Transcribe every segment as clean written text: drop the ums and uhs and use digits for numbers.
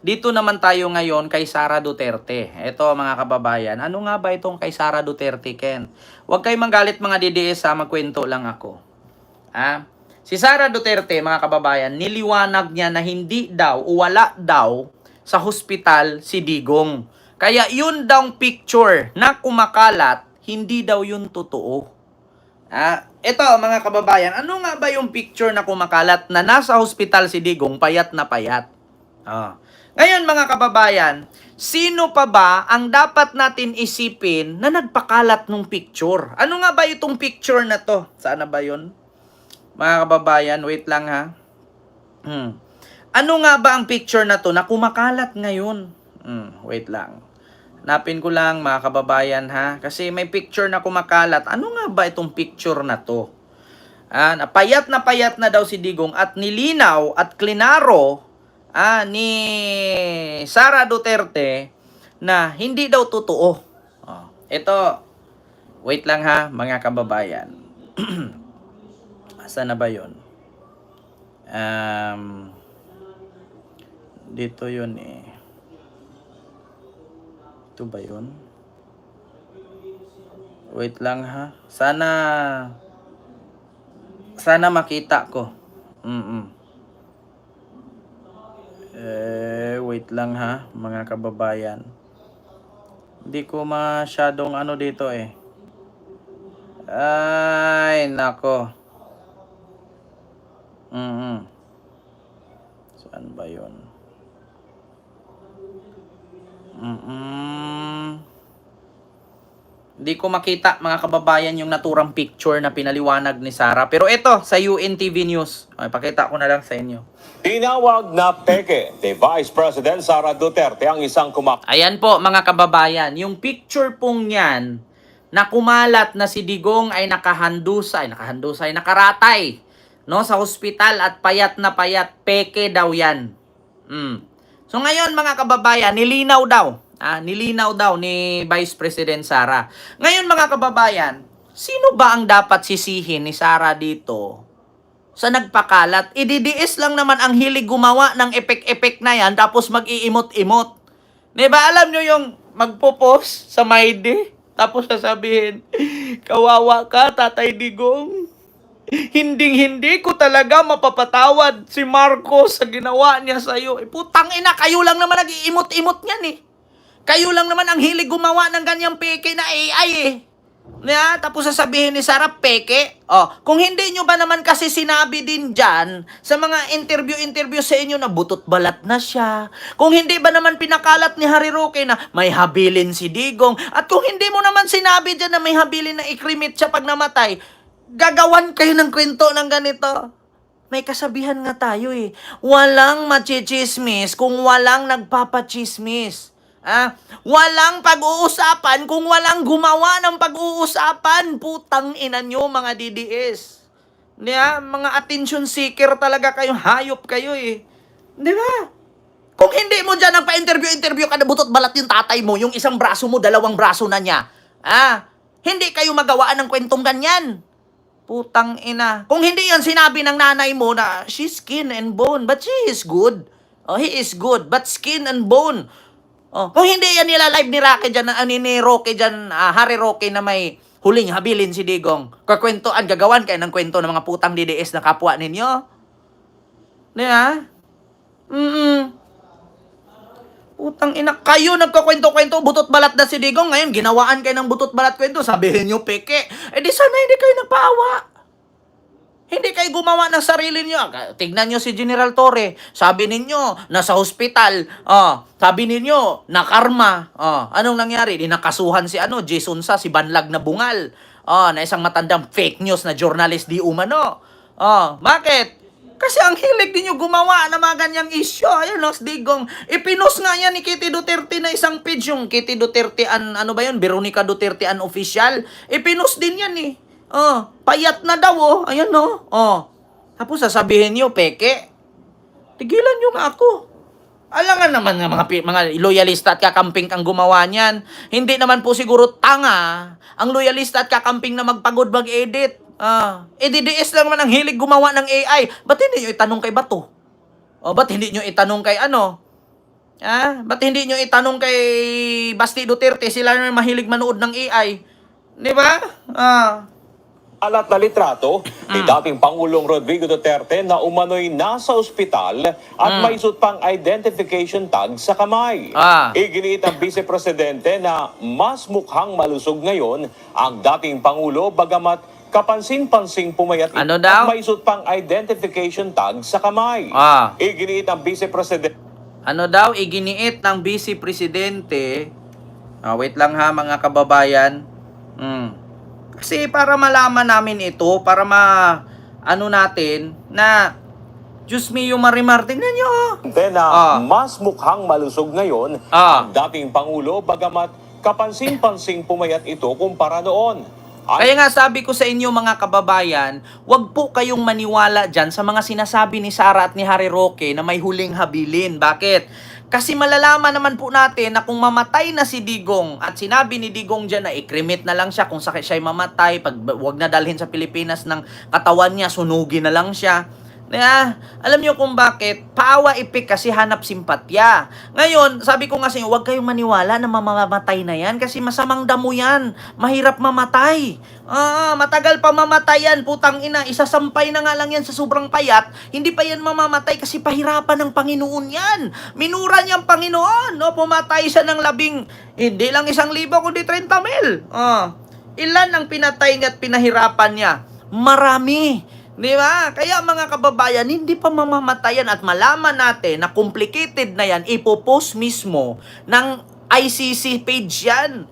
Dito naman tayo ngayon kay Sara Duterte. Ito mga kababayan, ano nga ba itong kay Sara Duterte, Ken? Huwag kayong manggalit mga DDS, magkwento lang ako. Si Sara Duterte, mga kababayan, niliwanag niya na hindi daw o wala daw sa hospital si Digong. Kaya yun daw picture na kumakalat, hindi daw yun totoo. Ito mga kababayan, ano nga ba yung picture na kumakalat na nasa hospital si Digong, payat na payat? Ngayon mga kababayan, sino pa ba ang dapat natin isipin na nagpakalat ng picture? Ano nga ba itong picture na to? Saan na ba yun? Mga kababayan, wait lang ha. Ano nga ba ang picture na to na kumakalat ngayon? Wait lang. Hanapin ko lang mga kababayan ha. Kasi may picture na kumakalat. Ano nga ba itong picture na to? Payat na daw si Digong at nilinaw at klinaro ni Sara Duterte na hindi daw totoo. Ito, wait lang ha mga kababayan. Saan na ba yun? Dito yun eh. Ito ba yun? Wait lang ha. Sana makita ko. Wait lang ha, mga kababayan. Hindi ko masyadong ano dito eh. Ay, nako. Saan ba yun? Hindi ko makita mga kababayan yung naturang picture na pinaliwanag ni Sara. Pero ito, sa UNTV News. Pakita ko na lang sa inyo. Tinawag na peke ni Vice President Sara Duterte ang isang Ayan po mga kababayan, yung picture pong yan na kumalat na si Digong ay nakaratay, no, sa hospital at payat na payat, peke daw yan. So ngayon mga kababayan, nilinaw daw ni Vice President Sara. Ngayon mga kababayan, sino ba ang dapat sisihin ni Sara dito sa nagpakalat? Ididiis lang naman ang hilig gumawa ng epek-epek na yan tapos mag-iimot-imot. Diba alam nyo yung magpo-post sa Mayde tapos sasabihin, kawawa ka Tatay Digong. Hindi ko talaga mapapatawad si Marcos sa ginawa niya sa'yo. Putang ina, kayo lang naman nag-iimot-imot niyan eh. Kayo lang naman ang hilig gumawa ng ganyang peke na AI eh. Tapos sasabihin ni Sara, peke. Kung hindi nyo ba naman kasi sinabi din dyan sa mga interview sa inyo na butot balat na siya. Kung hindi ba naman pinakalat ni Harry Roque na may habilin si Digong. At kung hindi mo naman sinabi dyan na may habilin na ikrimit siya pag namatay, gagawan kayo ng kwento ng ganito. May kasabihan nga tayo eh. Walang machichismis kung walang nagpapachismis. Walang pag-uusapan kung walang gumawa ng pag-uusapan. Putang ina nyo mga DDS. Mga attention seeker talaga kayo. Hayop kayo eh. Di ba? Kung hindi mo dyan nagpa-interview ka na butot balat yung tatay mo, yung isang braso mo, dalawang braso na niya. Hindi kayo magawaan ng kwentong ganyan. Putang ina. Kung hindi yan sinabi ng nanay mo na she's skin and bone, but she is good. He is good, but skin and bone. Kung hindi yan nila live ni Roque dyan, ni Roque dyan, Harry Roque na may huling habilin si Digong. Kakwentoan, gagawan kayo ng kwento ng mga putang DDS na kapwa ninyo. Di ba? Putang ina, kayo nagkakwento-kwento, butot balat na si Digong. Ngayon, ginawaan kayo ng butot balat kwento, sabihin nyo peke. Di sana hindi kayo nagpaawa. Hindi kayo gumawa ng sarili nyo. Tignan nyo si General Torre. Sabi ninyo, nasa hospital. Sabi ninyo, nakarma. Anong nangyari? Nakasuhan si Jason Sa, si Banlag na bungal. Na isang matandang fake news na journalist di umano. Bakit? Kasi ang hilig ninyo gumawa ng mga ganyang issue. Ayun, Los Digong. Ipinost nga yan ni Kitty Duterte na isang page. Yung Kitty Duterte, Veronica Duterte Official. Ipinost din yan eh. Payat na daw, ayan Tapos sasabihin nyo, peke. Tigilan nyo nga ako. Alangan naman ng mga loyalista at kakamping ang gumawa niyan. Hindi naman po siguro tanga ang loyalista at kakamping na magpagod mag-edit. DDS lang naman ang hilig gumawa ng AI. Ba't hindi nyo itanong kay Bato? Ba't hindi nyo itanong kay Ba't hindi nyo itanong kay Basti Duterte? Sila na mahilig manood ng AI. Di ba? Alat na litrato ni dating Pangulong Rodrigo Duterte na umano'y nasa ospital at may suot pang identification tag sa kamay. Iginiit ang Vice Presidente na mas mukhang malusog ngayon ang dating Pangulo bagamat kapansin-pansing pumayat Ano daw? at may suot pang identification tag sa kamay. Iginiit ang Vice Presidente Ano daw, iginiit ng Vice Presidente. Wait lang ha mga kababayan. Kasi para malaman namin ito, para ano natin, na Diyos mio Marimar, tingnan nyo. na mas mukhang malusog ngayon ang dating Pangulo bagamat kapansin-pansing pumayat ito kumpara noon. Kaya nga sabi ko sa inyo mga kababayan, wag po kayong maniwala dyan sa mga sinasabi ni Sara at ni Harry Roque na may huling habilin. Bakit? Kasi malalaman naman po natin na kung mamatay na si Digong at sinabi ni Digong dyan na i-cremate na lang siya kung sakit siya'y mamatay, pag wag na dalhin sa Pilipinas ng katawan niya, sunugin na lang siya. Alam niyo kung bakit? Paawa ipik kasi hanap simpatya. Ngayon, sabi ko nga sa inyo, huwag kayong maniwala na mamamatay na yan kasi masamang damo yan. Mahirap mamatay. Matagal pa mamatay yan, putang ina. Isasampay na nga lang yan sa sobrang payat. Hindi pa yan mamamatay kasi pahirapan ng Panginoon yan. Minura niya ang Panginoon. Pumatay siya ng hindi lang 1,000 kundi 30,000. Ilan ang pinatay niya at pinahirapan niya? Marami. Di ba? Kaya mga kababayan, hindi pa mamamatayan at malaman natin na complicated na yan, ipopost mismo ng ICC page yan.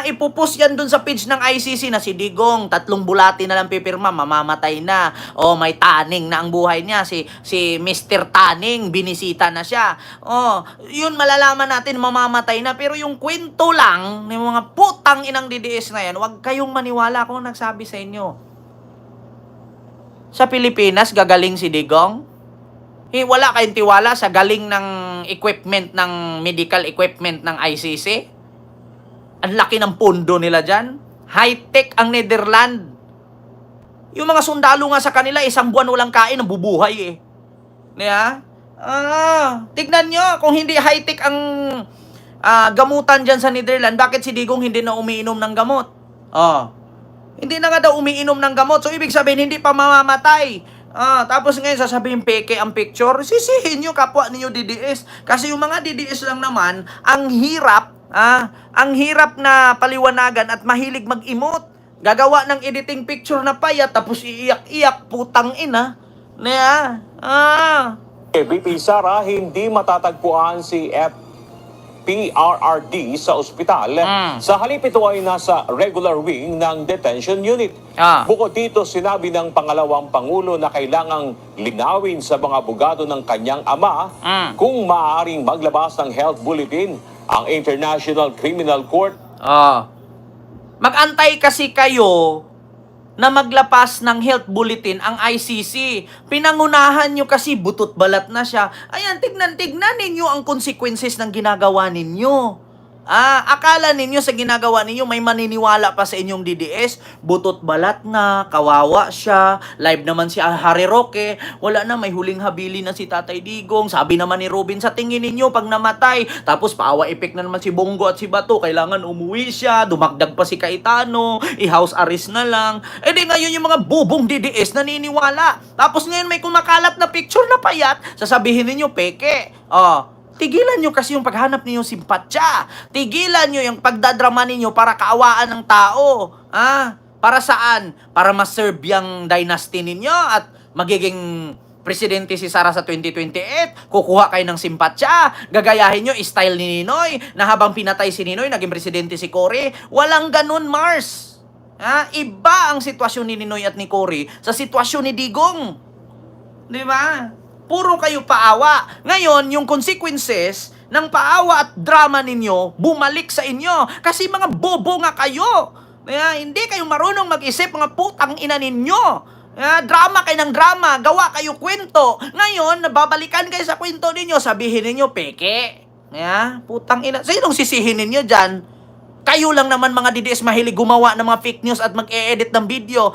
Ipopost yan dun sa page ng ICC na si Digong, 3 bulati na lang pipirma, mamamatay na. May taning na ang buhay niya. Si Mr. Taning, binisita na siya. Yun malalaman natin, mamamatay na. Pero yung kwento lang, ng mga putang inang DDS na yan, huwag kayong maniwala kung nagsabi sa inyo. Sa Pilipinas, gagaling si Digong? Wala kayong tiwala sa galing ng equipment, ng medical equipment ng ICC? Ang laki ng pondo nila dyan. High-tech ang Netherlands. Yung mga sundalo nga sa kanila, 1 buwan walang kain, nabubuhay tignan nyo, kung hindi high-tech ang gamutan dyan sa Netherlands, bakit si Digong hindi na umiinom ng gamot? Hindi na nga daw umiinom ng gamot. So, ibig sabihin, hindi pa mamamatay. Tapos ngayon, sasabihin peke ang picture. Sisihin nyo, kapwa ninyo DDS. Kasi yung mga DDS lang naman, ang hirap na paliwanagan at mahilig mag-emote. Gagawa ng editing picture na payat, tapos iiyak-iyak, putang ina. VP Sara, hindi matatagpuan si PRRD sa ospital. Sa halip ito ay nasa regular wing ng detention unit. Bukod dito, sinabi ng pangalawang Pangulo na kailangang linawin sa mga abogado ng kanyang ama kung maaaring maglabas ng health bulletin ang International Criminal Court. Mag-antay kasi kayo na maglapas ng health bulletin ang ICC. Pinangunahan nyo kasi butot balat na siya. Ayan, tignan ninyo ang consequences ng ginagawa ninyo. Akala ninyo sa ginagawa ninyo may maniniwala pa sa inyong DDS, butot balat na, kawawa siya, live naman si Harry Roque, wala na, may huling habili na si Tatay Digong, sabi naman ni Robin sa tingin ninyo pag namatay, tapos paawa epek na naman si Bongo at si Bato, kailangan umuwi siya, dumagdag pa si Cayetano, i-house arrest na lang. Di ngayon yung mga bubong DDS naniniwala, tapos ngayon may kumakalat na picture na payat, sasabihin ninyo peke. Tigilan nyo kasi yung paghanap ninyo simpatya. Tigilan nyo yung pagdadrama ninyo para kaawaan ng tao. Para saan? Para ma-serve yung dynasty ninyo at magiging presidente si Sara sa 2028. Kukuha kayo ng simpatya. Gagayahin nyo style ni Ninoy na habang pinatay si Ninoy, naging presidente si Cory. Walang ganun, Mars. Iba ang sitwasyon ni Ninoy at ni Cory sa sitwasyon ni Digong. Di ba? Puro kayo paawa. Ngayon, yung consequences ng paawa at drama ninyo, bumalik sa inyo. Kasi mga bobo nga kayo. Hindi kayo marunong mag-isip, mga putang ina ninyo. Drama kayo ng drama, gawa kayo kwento. Ngayon, nababalikan kayo sa kwento ninyo, sabihin ninyo, peke. Putang ina. Sinong sisihin ninyo dyan? Kayo lang naman mga DDS mahilig gumawa ng mga fake news at mag-e-edit ng video.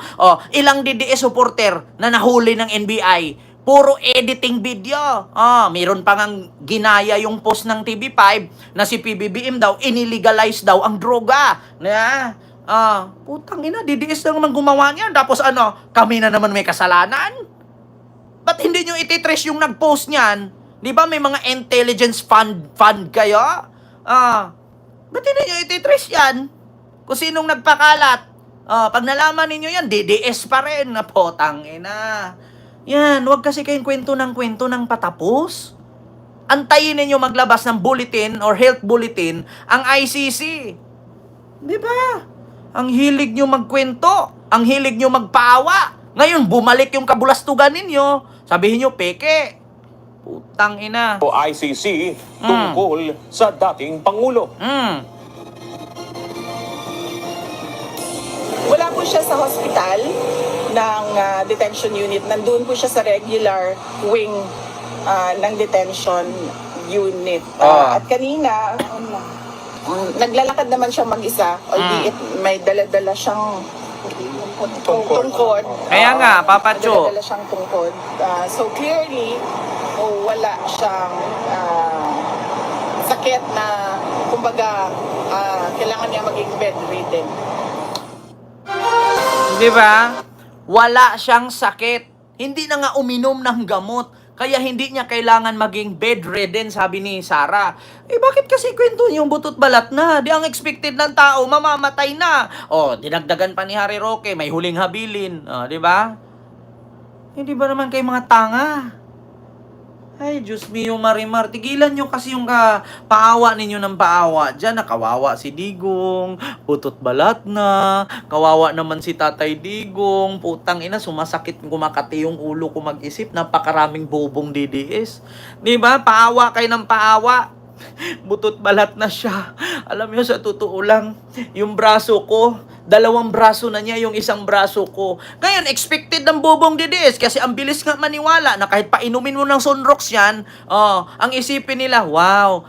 Ilang DDS supporter na nahuli ng NBI. Puro editing video. Mayroon pa ngang ginaya yung post ng TV5 na si PBBM daw, inilegalize daw ang droga. Putang ina, DDS na naman gumawa niyan. Tapos kami na naman may kasalanan? Ba't hindi nyo ititrace yung nag-post niyan? Di ba may mga intelligence fund kayo? Ba't hindi nyo ititrace yan? Kung sinong nagpakalat. Pag nalaman ninyo yan, DDS pa rin. Putang ina. Yan, wag kasi kayong kwento ng patapos. Antayin ninyo maglabas ng bulletin or health bulletin ang ICC. Di ba? Ang hilig nyo magkwento, ang hilig nyo magpaawa. Ngayon, bumalik yung kabulastugan ninyo. Sabihin nyo, peke. Putang ina. O ICC tungkol sa dating Pangulo. Wala po siya sa hospital ng detention unit. Nandun po siya sa regular wing ng detention unit. At kanina, naglalakad naman siya mag-isa, albeit may dala-dala siyang tungkod. Kaya nga, Papacho. Dala-dala siyang tungkod. So clearly, wala siyang sakit na, kumbaga, kailangan niya maging bedridden. Di ba? Wala siyang sakit. Hindi na nga uminom ng gamot. Kaya hindi niya kailangan maging bedridden, sabi ni Sara. Bakit kasi kwento yung butot balat na? Di ang expected ng tao, mamamatay na. Dinagdagan pa ni Harry Roque, may huling habilin. Di ba? Hindi ba naman kayo mga tanga? Ay, Diyos mio, Marimar. Tigilan nyo kasi yung paawa ninyo ng paawa. Diyan, nakawawa si Digong. Butot balat na. Kawawa naman si Tatay Digong. Putang ina, sumasakit kumakati yung ulo ko mag-isip. Napakaraming bobong DDS. Diba? Paawa kayo ng paawa. Butot balat na siya. Alam nyo, sa totoo lang, yung braso ko, 2 braso na niya yung isang braso ko. Ngayon, expected ng bobong DDS kasi ang bilis nga maniwala na kahit painumin mo ng Sunrox yan, ang isipin nila, wow,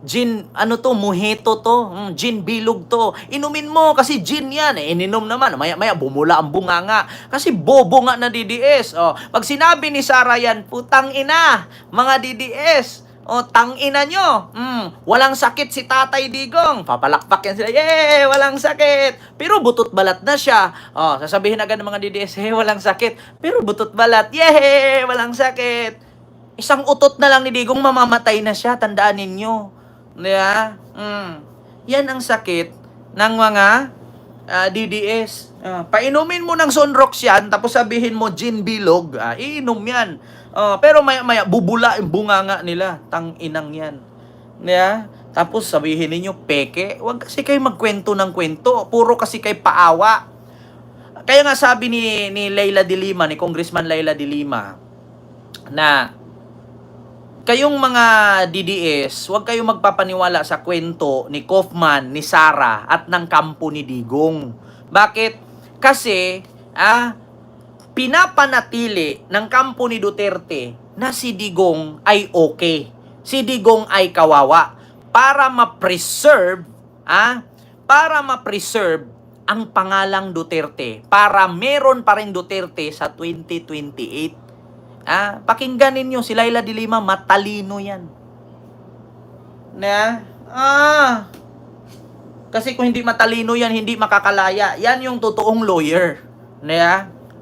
gin, mojito to, gin bilog to. Inumin mo kasi gin yan. Ininom naman, maya-maya bumula ang bunganga. Kasi bobo nga na DDS. Pag sinabi ni Sara yan, putang ina, mga DDS, tangina nyo. Walang sakit si Tatay Digong. Papalakpak yan sila. Yay! Walang sakit. Pero butot balat na siya. Sasabihin agad ng mga DDS, walang sakit. Pero butot balat. Yay! Walang sakit. Isang utot na lang ni Digong, mamamatay na siya. Tandaan ninyo. Diba? Yan ang sakit ng mga DDS. Painumin mo ng Sunrox yan, tapos sabihin mo gin bilog, iinom yan. Pero maya-maya, bubula yung bunganga nila. Tang-inang yan. Yeah? Tapos sabihin ninyo, peke. Huwag kasi kayo magkwento ng kwento. Puro kasi kayo paawa. Kaya nga sabi ni Leila de Lima, ni Congressman Leila de Lima, na kayong mga DDS, huwag kayong magpapaniwala sa kwento ni Kaufman, ni Sara, at ng kampo ni Digong. Bakit? Kasi, pinapanatili ng kampo ni Duterte na si Digong ay okay. Si Digong ay kawawa. Para ma-preserve ang pangalang Duterte. Para meron pa rin Duterte sa 2028. Pakinggan ninyo, si Leila de Lima, matalino yan. Kasi kung hindi matalino yan, hindi makakalaya. Yan yung totoong lawyer.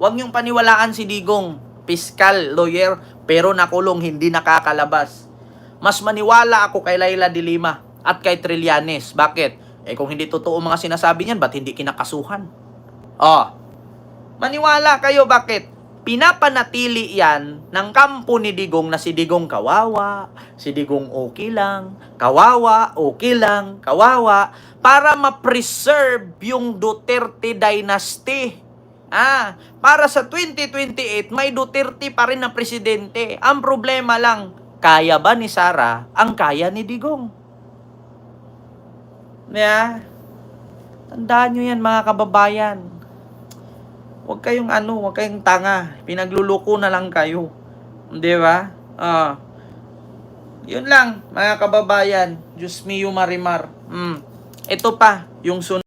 Huwag niyong paniwalaan si Digong, fiscal, lawyer, pero nakulong, hindi nakakalabas. Mas maniwala ako kay Leila de Lima at kay Trillanes. Bakit? Kung hindi totoo mga sinasabi niyan, ba't hindi kinakasuhan? Maniwala kayo, bakit? Pinapanatili yan ng kampo ni Digong na si Digong kawawa, si Digong okay lang, kawawa, okay lang, kawawa, para ma-preserve yung Duterte dynasty. Para sa 2028, may Duterte pa rin na presidente. Ang problema lang, kaya ba ni Sara ang kaya ni Digong? Tandaan nyo yan, mga kababayan. Huwag kayong tanga. Pinagluluko na lang kayo. Di ba? Yun lang, mga kababayan. Diyos mio, Marimar. Ito pa, yung sunod.